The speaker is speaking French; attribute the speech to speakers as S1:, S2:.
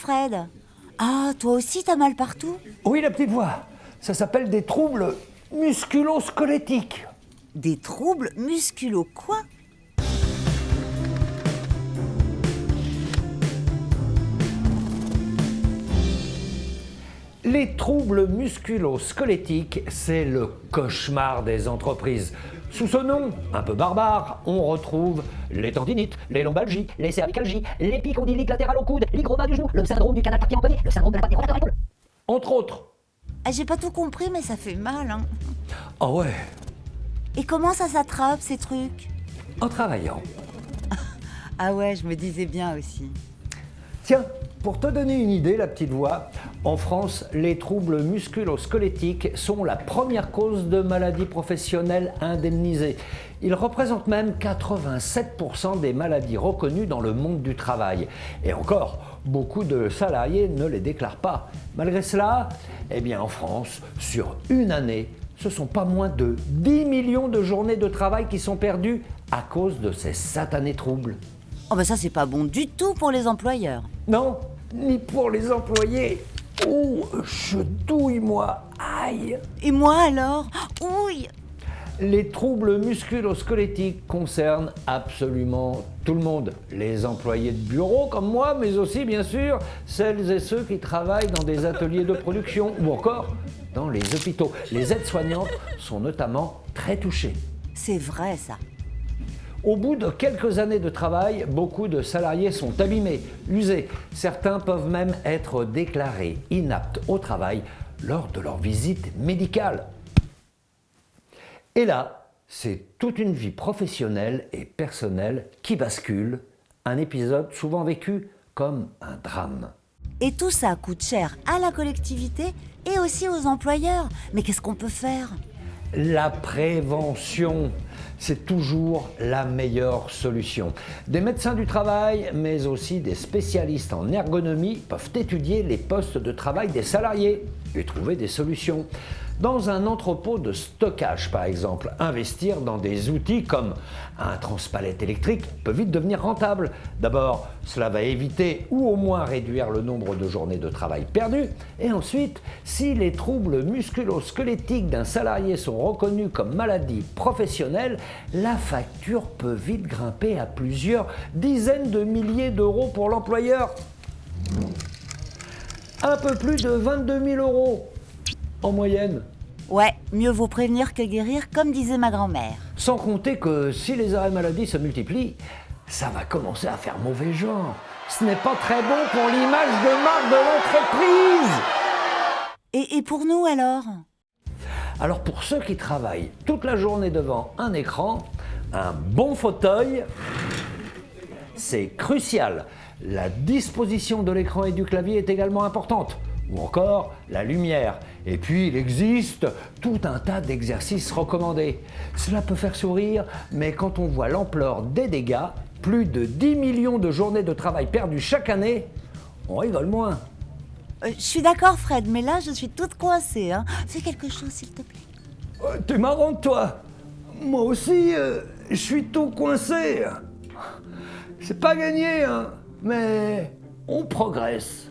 S1: Fred. Ah, toi aussi t'as mal partout?
S2: Oui, la petite voix. Ça s'appelle des troubles musculo-squelettiques.
S1: Des troubles musculo quoi?
S2: Les troubles musculo-squelettiques, c'est le cauchemar des entreprises. Sous ce nom, un peu barbare, on retrouve les tendinites, les lombalgies, les cervicalgies, l'épicondylique latérale au coude, l'hygroma du genou, le syndrome du canal carpien empoigné, le syndrome de la poitrine rotatoire épaule. Entre autres.
S1: Ah, j'ai pas tout compris, mais ça fait mal, hein.
S2: Ah ouais,
S1: Et comment ça s'attrape, ces trucs?
S2: en travaillant.
S1: Ah ouais, je me disais bien aussi.
S2: Tiens, pour te donner une idée, la petite voix, en France, les troubles musculo-squelettiques sont la première cause de maladie professionnelle indemnisée. Ils représentent même 87% des maladies reconnues dans le monde du travail. Et encore, beaucoup de salariés ne les déclarent pas. Malgré cela, eh bien en France, sur une année, ce sont pas moins de 10 millions de journées de travail qui sont perdues à cause de ces satanés troubles.
S1: Oh bah ça, c'est pas bon du tout pour les employeurs.
S2: Non, ni pour les employés. Oh, je douille moi, aïe.
S1: Et moi alors? Oui.
S2: Les troubles musculo-squelettiques concernent absolument tout le monde. Les employés de bureau comme moi, mais aussi bien sûr celles et ceux qui travaillent dans des ateliers de production ou encore dans les hôpitaux. Les aides-soignantes sont notamment très touchées.
S1: C'est vrai ça.
S2: Au bout de quelques années de travail, beaucoup de salariés sont abîmés, usés. Certains peuvent même être déclarés inaptes au travail lors de leur visite médicale. Et là, c'est toute une vie professionnelle et personnelle qui bascule, un épisode souvent vécu comme un drame.
S1: Et tout ça coûte cher à la collectivité et aussi aux employeurs. Mais qu'est-ce qu'on peut faire?
S2: La prévention, c'est toujours la meilleure solution. Des médecins du travail, mais aussi des spécialistes en ergonomie peuvent étudier les postes de travail des salariés et trouver des solutions. Dans un entrepôt de stockage, par exemple, investir dans des outils comme un transpalette électrique peut vite devenir rentable. D'abord, cela va éviter ou au moins réduire le nombre de journées de travail perdues. Et ensuite, si les troubles musculo-squelettiques d'un salarié sont reconnus comme maladie professionnelle, la facture peut vite grimper à plusieurs dizaines de milliers d'euros pour l'employeur. Un peu plus de 22 000 euros en moyenne.
S1: Ouais, mieux vaut prévenir que guérir, comme disait ma grand-mère.
S2: Sans compter que si les arrêts maladie se multiplient, ça va commencer à faire mauvais genre. Ce n'est pas très bon pour l'image de marque de l'entreprise.
S1: Et pour nous alors?
S2: Alors pour ceux qui travaillent toute la journée devant un écran, un bon fauteuil, c'est crucial. La disposition de l'écran et du clavier est également importante. Ou encore la lumière. Et puis il existe tout un tas d'exercices recommandés. Cela peut faire sourire, mais quand on voit l'ampleur des dégâts, plus de 10 millions de journées de travail perdues chaque année, on rigole moins.
S1: Je suis d'accord Fred, mais là je suis toute coincée, hein. Fais quelque chose s'il te plaît.
S2: T'es marrant toi. Moi aussi, je suis tout coincé. C'est pas gagné, hein, mais on progresse.